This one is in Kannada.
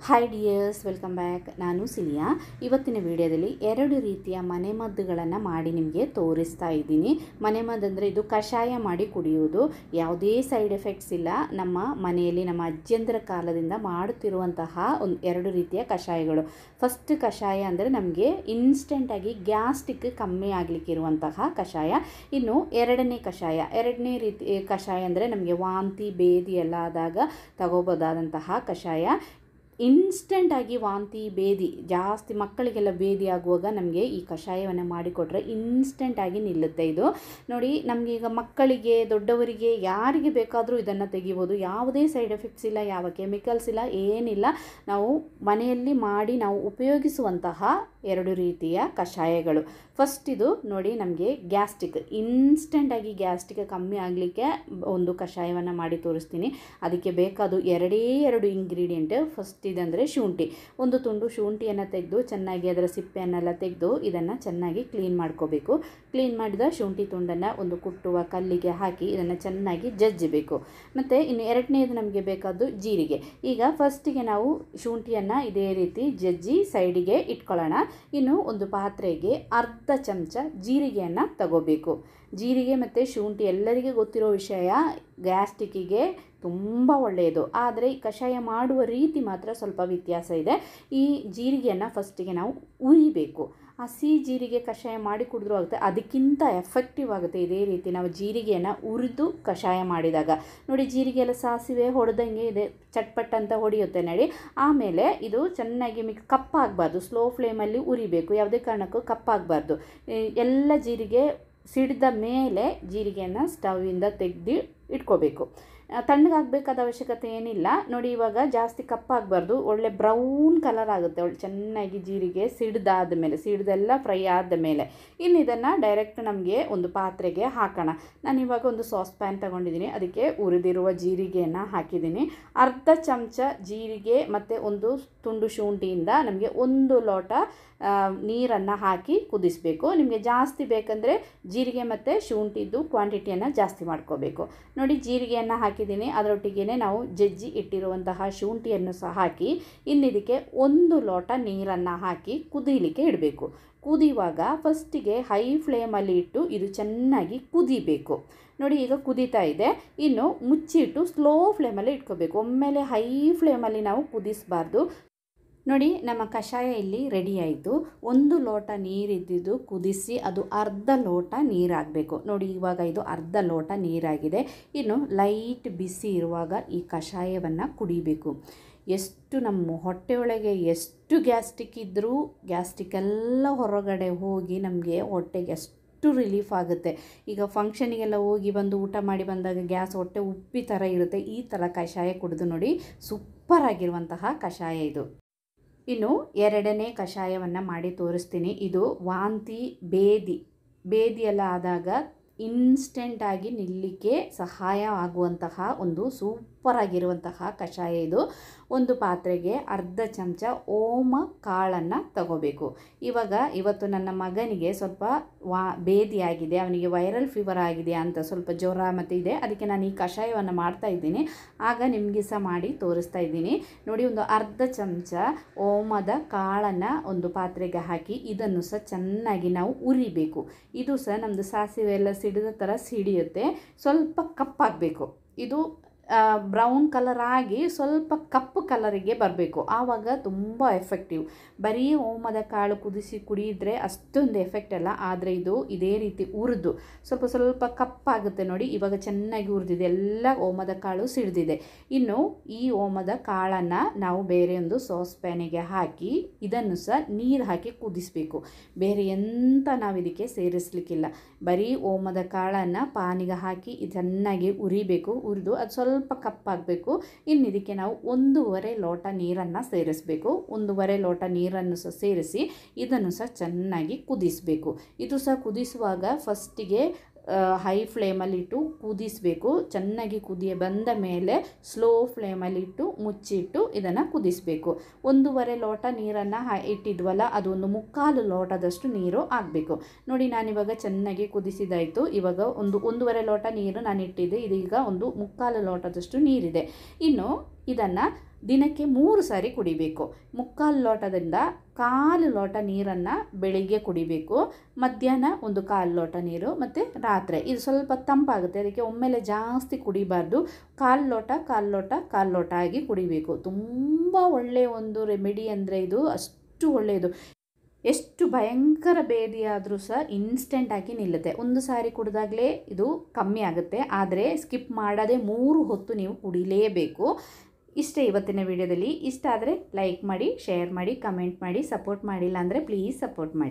Hi dears, welcome back. ನಾನು ಸಿಲಿಯಾ. ಇವತ್ತಿನ ವಿಡಿಯೋದಲ್ಲಿ 2 ರೀತಿಯ ಮನೆಮದ್ದುಗಳನ್ನು ಮಾಡಿ ನಿಮಗೆ ತೋರಿಸ್ತಾ ಇದ್ದೀನಿ. ಮನೆಮದ್ದು ಅಂದರೆ ಇದು ಕಷಾಯ ಮಾಡಿ ಕುಡಿಯೋದು. ಯಾವುದೇ ಸೈಡ್ ಎಫೆಕ್ಟ್ಸ್ ಇಲ್ಲ. ನಮ್ಮ ಮನೆಯಲ್ಲಿ ನಮ್ಮ ಅಜ್ಜಿಯಂದಿರ ಕಾಲದಿಂದ ಮಾಡುತ್ತಿರುವಂತಹ 2 ರೀತಿಯ ಕಷಾಯಗಳು. ಫಸ್ಟ್ ಕಷಾಯ ಅಂದರೆ ನಮಗೆ ಇನ್ಸ್ಟೆಂಟಾಗಿ ಗ್ಯಾಸ್ಟ್ರಿಕ್ ಕಮ್ಮಿ ಆಗಲಿಕ್ಕಿರುವಂತಹ ಕಷಾಯ. ಇನ್ನು ಎರಡನೇ ರೀತಿ ಕಷಾಯ ಅಂದರೆ ನಮಗೆ ವಾಂತಿ ಬೇದಿ ಎಲ್ಲ ಆದಾಗ ತಗೋಬೋದಾದಂತಹ ಕಷಾಯ. ಇನ್ಸ್ಟೆಂಟಾಗಿ ವಾಂತಿ ಬೇದಿ ಜಾಸ್ತಿ ಮಕ್ಕಳಿಗೆಲ್ಲ ಬೇದಿ ಆಗುವಾಗ ನಮಗೆ ಈ ಕಷಾಯವನ್ನು ಮಾಡಿಕೊಟ್ರೆ ಇನ್ಸ್ಟೆಂಟಾಗಿ ನಿಲ್ಲುತ್ತೆ. ಇದು ನೋಡಿ, ನಮಗೆ ಈಗ ಮಕ್ಕಳಿಗೆ ದೊಡ್ಡವರಿಗೆ ಯಾರಿಗೆ ಬೇಕಾದರೂ ಇದನ್ನು ತೆಗಿಬೋದು. ಯಾವುದೇ ಸೈಡ್ ಎಫೆಕ್ಟ್ಸ್ ಇಲ್ಲ, ಯಾವ ಕೆಮಿಕಲ್ಸ್ ಇಲ್ಲ, ಏನಿಲ್ಲ. ನಾವು ಮನೆಯಲ್ಲಿ ಮಾಡಿ ನಾವು ಉಪಯೋಗಿಸುವಂತಹ 2 ರೀತಿಯ ಕಷಾಯಗಳು. ಫಸ್ಟ್ ಇದು ನೋಡಿ, ನಮಗೆ ಇನ್ಸ್ಟೆಂಟಾಗಿ ಗ್ಯಾಸ್ಟ್ರಿಕ್ ಕಮ್ಮಿ ಆಗಲಿಕ್ಕೆ ಒಂದು ಕಷಾಯವನ್ನು ಮಾಡಿ ತೋರಿಸ್ತೀನಿ. ಅದಕ್ಕೆ ಬೇಕಾದ 2 ಇಂಗ್ರೀಡಿಯೆಂಟ್. ಫಸ್ಟ್ ಇದಂದರೆ ಶುಂಠಿ. ಒಂದು ತುಂಡು ಶುಂಠಿಯನ್ನು ತೆಗೆದು ಚೆನ್ನಾಗಿ ಅದರ ಸಿಪ್ಪೆಯನ್ನೆಲ್ಲ ತೆಗೆದು ಇದನ್ನು ಚೆನ್ನಾಗಿ ಕ್ಲೀನ್ ಮಾಡ್ಕೋಬೇಕು. ಕ್ಲೀನ್ ಮಾಡಿದ ಶುಂಠಿ ತುಂಡನ್ನು ಒಂದು ಕುಟ್ಟುವ ಕಲ್ಲಿಗೆ ಹಾಕಿ ಇದನ್ನು ಚೆನ್ನಾಗಿ ಜಜ್ಜಬೇಕು. ಮತ್ತು ಇನ್ನು ಎರಡನೇದು ನಮಗೆ ಬೇಕಾದ್ದು ಜೀರಿಗೆ. ಈಗ ಫಸ್ಟಿಗೆ ನಾವು ಶುಂಠಿಯನ್ನು ಇದೇ ರೀತಿ ಜಜ್ಜಿ ಸೈಡಿಗೆ ಇಟ್ಕೊಳ್ಳೋಣ. ಇನ್ನು ಒಂದು ಪಾತ್ರೆಗೆ ಅರ್ಧ ಚಮಚ ಜೀರಿಗೆಯನ್ನು ತಗೋಬೇಕು. ಜೀರಿಗೆ ಮತ್ತು ಶುಂಠಿ ಎಲ್ಲರಿಗೂ ಗೊತ್ತಿರೋ ವಿಷಯ, ಗ್ಯಾಸ್ಟ್ರಿಕ್ಕಿಗೆ ತುಂಬ ಒಳ್ಳೆಯದು. ಆದರೆ ಈ ಕಷಾಯ ಮಾಡುವ ರೀತಿ ಮಾತ್ರ ಸ್ವಲ್ಪ ವ್ಯತ್ಯಾಸ ಇದೆ. ಈ ಜೀರಿಗೆಯನ್ನು ಫಸ್ಟಿಗೆ ನಾವು ಉರಿಬೇಕು. ಹಸಿ ಜೀರಿಗೆ ಕಷಾಯ ಮಾಡಿ ಕುಡಿದ್ರೂ ಆಗುತ್ತೆ, ಅದಕ್ಕಿಂತ ಎಫೆಕ್ಟಿವ್ ಆಗುತ್ತೆ ಇದೇ ರೀತಿ ನಾವು ಜೀರಿಗೆಯನ್ನು ಉರಿದು ಕಷಾಯ ಮಾಡಿದಾಗ. ನೋಡಿ, ಜೀರಿಗೆ ಎಲ್ಲ ಸಾಸಿವೆ ಹೊಡೆದಂಗೆ ಇದೆ, ಚಟ್ಪಟ್ ಅಂತ ಹೊಡೆಯುತ್ತೆ ನೋಡಿ. ಆಮೇಲೆ ಇದು ಚೆನ್ನಾಗಿ ಕಪ್ಪಾಗಬಾರ್ದು, ಸ್ಲೋ ಫ್ಲೇಮಲ್ಲಿ ಉರಿಬೇಕು. ಯಾವುದೇ ಕಾರಣಕ್ಕೂ ಕಪ್ಪಾಗಬಾರ್ದು. ಎಲ್ಲ ಜೀರಿಗೆ ಸಿಡಿದ ಮೇಲೆ ಜೀರಿಗೆಯನ್ನು ಸ್ಟವ್ವಿಂದ ತೆಗೆದು ಇಟ್ಕೋಬೇಕು. ತಣ್ಣಗಾಗಬೇಕಾದ ಅವಶ್ಯಕತೆ ಏನಿಲ್ಲ. ನೋಡಿ, ಇವಾಗ ಜಾಸ್ತಿ ಕಪ್ಪಾಗಬಾರ್ದು, ಒಳ್ಳೆ ಬ್ರೌನ್ ಕಲರ್ ಆಗುತ್ತೆ. ಒಳ್ಳೆ ಚೆನ್ನಾಗಿ ಜೀರಿಗೆ ಸಿಡಿದೆಲ್ಲ ಫ್ರೈ ಆದ ಮೇಲೆ ಇನ್ನು ಇದನ್ನು ಡೈರೆಕ್ಟ್ ನಮಗೆ ಒಂದು ಪಾತ್ರೆಗೆ ಹಾಕೋಣ. ನಾನಿವಾಗ ಒಂದು ಸಾಸ್ ಪ್ಯಾನ್ ತಗೊಂಡಿದ್ದೀನಿ. ಅದಕ್ಕೆ ಉರಿದಿರುವ ಜೀರಿಗೆಯನ್ನು ಹಾಕಿದ್ದೀನಿ. ಅರ್ಧ ಚಮಚ ಜೀರಿಗೆ ಮತ್ತು ಒಂದು ತುಂಡು ಶುಂಠಿಯಿಂದ ನಮಗೆ 1 ಲೋಟ ನೀರನ್ನು ಹಾಕಿ ಕುದಿಸಬೇಕು. ನಿಮಗೆ ಜಾಸ್ತಿ ಬೇಕಂದರೆ ಜೀರಿಗೆ ಮತ್ತು ಶುಂಠಿದ್ದು ಕ್ವಾಂಟಿಟಿಯನ್ನು ಜಾಸ್ತಿ ಮಾಡ್ಕೋಬೇಕು. ನೋಡಿ, ಜೀರಿಗೆಯನ್ನು ಹಾಕಿದ್ದೀನಿ. ಅದರೊಟ್ಟಿಗೆ ನಾವು ಜಜ್ಜಿ ಇಟ್ಟಿರುವಂತಹ ಶುಂಠಿಯನ್ನು ಸಹ ಹಾಕಿ ಇನ್ನಿದಕ್ಕೆ 1 ಲೋಟ ನೀರನ್ನು ಹಾಕಿ ಕುದೀಲಿಕ್ಕೆ ಇಡಬೇಕು. ಕುದಿಯುವಾಗ ಫಸ್ಟಿಗೆ ಹೈ ಫ್ಲೇಮಲ್ಲಿ ಇಟ್ಟು ಇದು ಚೆನ್ನಾಗಿ ಕುದಿಬೇಕು. ನೋಡಿ, ಈಗ ಕುದೀತಾ ಇದೆ. ಇನ್ನು ಮುಚ್ಚಿಟ್ಟು ಸ್ಲೋ ಫ್ಲೇಮಲ್ಲಿ ಇಟ್ಕೋಬೇಕು. ಒಮ್ಮೆಲೆ ಹೈ ಫ್ಲೇಮಲ್ಲಿ ನಾವು ಕುದಿಸಬಾರ್ದು. ನೋಡಿ, ನಮ್ಮ ಕಷಾಯ ಇಲ್ಲಿ ರೆಡಿ ಆಯಿತು. 1 ಲೋಟ ನೀರಿದ್ದಿದ್ದು ಕುದಿಸಿ ಅದು ಅರ್ಧ ಲೋಟ ನೀರಾಗಬೇಕು. ನೋಡಿ, ಇವಾಗ ಇದು ಅರ್ಧ ಲೋಟ ನೀರಾಗಿದೆ. ಇನ್ನು ಲೈಟ್ ಬಿಸಿ ಇರುವಾಗ ಈ ಕಷಾಯವನ್ನು ಕುಡಿಬೇಕು. ಎಷ್ಟು ನಮ್ಮ ಹೊಟ್ಟೆಯೊಳಗೆ ಎಷ್ಟು ಗ್ಯಾಸ್ಟ್ರಿಕ್ ಇದ್ದರೂ ಗ್ಯಾಸ್ಟ್ರಿಕ್ ಎಲ್ಲ ಹೊರಗಡೆ ಹೋಗಿ ನಮಗೆ ಹೊಟ್ಟೆಗೆ ಎಷ್ಟು ರಿಲೀಫ್ ಆಗುತ್ತೆ. ಈಗ ಫಂಕ್ಷನಿಗೆಲ್ಲ ಹೋಗಿ ಬಂದು ಊಟ ಮಾಡಿ ಬಂದಾಗ ಗ್ಯಾಸ್ ಹೊಟ್ಟೆ ಉಪ್ಪಿ ಥರ ಇರುತ್ತೆ. ಈ ಥರ ಕಷಾಯ ಕುಡಿದು ನೋಡಿ, ಸೂಪರ್ ಆಗಿರುವಂತಹ ಕಷಾಯ ಇದು. ಇನ್ನು ಎರಡನೇ ಕಷಾಯವನ್ನು ಮಾಡಿ ತೋರಿಸ್ತೀನಿ. ಇದು ವಾಂತಿ ಬೇದಿ ಎಲ್ಲ ಆದಾಗ ಇನ್ಸ್ಟೆಂಟಾಗಿ ನಿಲ್ಲಕ್ಕೆ ಸಹಾಯ ಆಗುವಂತಹ ಒಂದು ಸೂಪರ್ ಆಗಿರುವಂತಹ ಕಷಾಯ ಇದು. ಒಂದು ಪಾತ್ರೆಗೆ ಅರ್ಧ ಚಮಚ ಓಮ ಕಾಳನ್ನು ತಗೋಬೇಕು. ಇವತ್ತು ನನ್ನ ಮಗನಿಗೆ ಸ್ವಲ್ಪ ಬೇದಿ ಆಗಿದೆ, ಅವನಿಗೆ ವೈರಲ್ ಫೀವರ್ ಆಗಿದೆ ಅಂತ ಸ್ವಲ್ಪ ಜ್ವರ ಮತ್ತು ಇದೆ. ಅದಕ್ಕೆ ನಾನು ಈ ಕಷಾಯವನ್ನು ಮಾಡ್ತಾ ಇದ್ದೀನಿ. ಆಗ ನಿಮಗೆ ಸಹ ಮಾಡಿ ತೋರಿಸ್ತಾ ಇದ್ದೀನಿ. ನೋಡಿ, ಒಂದು ಅರ್ಧ ಚಮಚ ಓಮದ ಕಾಳನ್ನು ಒಂದು ಪಾತ್ರೆಗೆ ಹಾಕಿ ಇದನ್ನು ಸಹ ಚೆನ್ನಾಗಿ ನಾವು ಉರಿಬೇಕು. ಇದು ಸಹ ನಮ್ಮದು ಸಾಸಿವೆ ಎಲ್ಲ ಸಿಡಿದ ಥರ ಸಿಡಿಯುತ್ತೆ. ಸ್ವಲ್ಪ ಕಪ್ಪಾಗಬೇಕು. ಇದು ಬ್ರೌನ್ ಕಲರ್ ಆಗಿ ಸ್ವಲ್ಪ ಕಪ್ಪು ಕಲರಿಗೆ ಬರಬೇಕು. ಆವಾಗ ತುಂಬ ಎಫೆಕ್ಟಿವ್. ಬರೀ ಓಮದ ಕಾಳು ಕುದಿಸಿ ಕುಡಿಯಿದ್ರೆ ಅಷ್ಟೊಂದು ಎಫೆಕ್ಟ್ ಅಲ್ಲ. ಆದರೆ ಇದು ಇದೇ ರೀತಿ ಹುರಿದು ಸ್ವಲ್ಪ ಕಪ್ಪಾಗುತ್ತೆ. ನೋಡಿ, ಇವಾಗ ಚೆನ್ನಾಗಿ ಹುರಿದಿದೆ, ಎಲ್ಲ ಓಮದ ಕಾಳು ಸಿಡಿದಿದೆ. ಇನ್ನು ಈ ಓಮದ ಕಾಳನ್ನು ನಾವು ಬೇರೆ ಒಂದು ಸಾಸ್ ಪ್ಯಾನಿಗೆ ಹಾಕಿ ಇದನ್ನು ಸಹ ನೀರು ಹಾಕಿ ಕುದಿಸಬೇಕು. ಬೇರೆ ಎಂತ ನಾವು ಇದಕ್ಕೆ ಸೇರಿಸಲಿಕ್ಕಿಲ್ಲ. ಬರೀ ಓಮದ ಕಾಳನ್ನು ಪಾನಿಗೆ ಹಾಕಿ ಚೆನ್ನಾಗಿ ಉರಿಬೇಕು. ಹುರಿದು ಅದು ಸ್ವಲ್ಪ ಕಪ್ಪಾಗಬೇಕು. ಇನ್ನು ಇದಕ್ಕೆ ನಾವು 1.5 ಲೋಟ ನೀರನ್ನು ಸೇರಿಸಬೇಕು. 1.5 ಲೋಟ ನೀರನ್ನು ಸಹ ಸೇರಿಸಿ ಇದನ್ನು ಸಹ ಚೆನ್ನಾಗಿ ಕುದಿಸಬೇಕು. ಇದು ಸಹ ಕುದಿಸುವಾಗ ಫಸ್ಟಿಗೆ ಹೈ ಫ್ಲೇಮಲ್ಲಿಟ್ಟು ಕುದಿಸಬೇಕು. ಚೆನ್ನಾಗಿ ಕುದಿಯ ಬಂದ ಮೇಲೆ ಸ್ಲೋ ಫ್ಲೇಮಲ್ಲಿಟ್ಟು ಮುಚ್ಚಿಟ್ಟು ಇದನ್ನು ಕುದಿಸಬೇಕು. 1.5 ಲೋಟ ನೀರನ್ನು ಇಟ್ಟಿದ್ವಲ್ಲ, ಅದು 1/4 ಲೋಟದಷ್ಟು ನೀರು ಆಗಬೇಕು. ನೋಡಿ, ನಾನಿವಾಗ ಚೆನ್ನಾಗಿ ಕುದಿಸಿದಾಯಿತು. ಇವಾಗ 1.5 ಲೋಟ ನೀರು ನಾನು ಇಟ್ಟಿದ್ದೆ, ಇದೀಗ 1/4 ಲೋಟದಷ್ಟು ನೀರಿದೆ. ಇನ್ನು ಇದನ್ನು ದಿನಕ್ಕೆ 3 ಸಾರಿ ಕುಡಿಬೇಕು. 3/4 ಲೋಟದಿಂದ 1/4 ಲೋಟ ನೀರನ್ನು ಬೆಳಿಗ್ಗೆ ಕುಡಿಬೇಕು, ಮಧ್ಯಾಹ್ನ 1/4 ಲೋಟ ನೀರು, ಮತ್ತು ರಾತ್ರಿ. ಇದು ಸ್ವಲ್ಪ ತಂಪಾಗುತ್ತೆ, ಅದಕ್ಕೆ ಒಮ್ಮೆಲೆ ಜಾಸ್ತಿ ಕುಡಿಬಾರ್ದು. 1/4 ಲೋಟ 1/4 ಲೋಟ 1/4 ಲೋಟ ಆಗಿ ಕುಡಿಬೇಕು. ತುಂಬ ಒಳ್ಳೆಯ ಒಂದು ರೆಮಿಡಿ ಅಂದರೆ ಇದು ಅಷ್ಟು ಒಳ್ಳೆಯದು. ಎಷ್ಟು ಭಯಂಕರ ಬೇದಿಯಾದರೂ ಸಹ ಇನ್ಸ್ಟೆಂಟ್ ಆಗಿ ನಿಲ್ಲುತ್ತೆ. ಒಂದು ಸಾರಿ ಕುಡಿದಾಗಲೇ ಇದು ಕಮ್ಮಿ ಆಗುತ್ತೆ, ಆದರೆ ಸ್ಕಿಪ್ ಮಾಡದೆ 3 ಹೊತ್ತು ನೀವು ಕುಡಿಲೇಬೇಕು. ಇಷ್ಟೇ ಇವತ್ತಿನ ವಿಡಿಯೋದಲ್ಲಿ. ಇಷ್ಟ ಆದರೆ ಲೈಕ್ ಮಾಡಿ, ಶೇರ್ ಮಾಡಿ, ಕಮೆಂಟ್ ಮಾಡಿ, ಸಪೋರ್ಟ್ ಮಾಡಿಲ್ಲ ಅಂದರೆ ಪ್ಲೀಸ್ ಸಪೋರ್ಟ್ ಮಾಡಿ.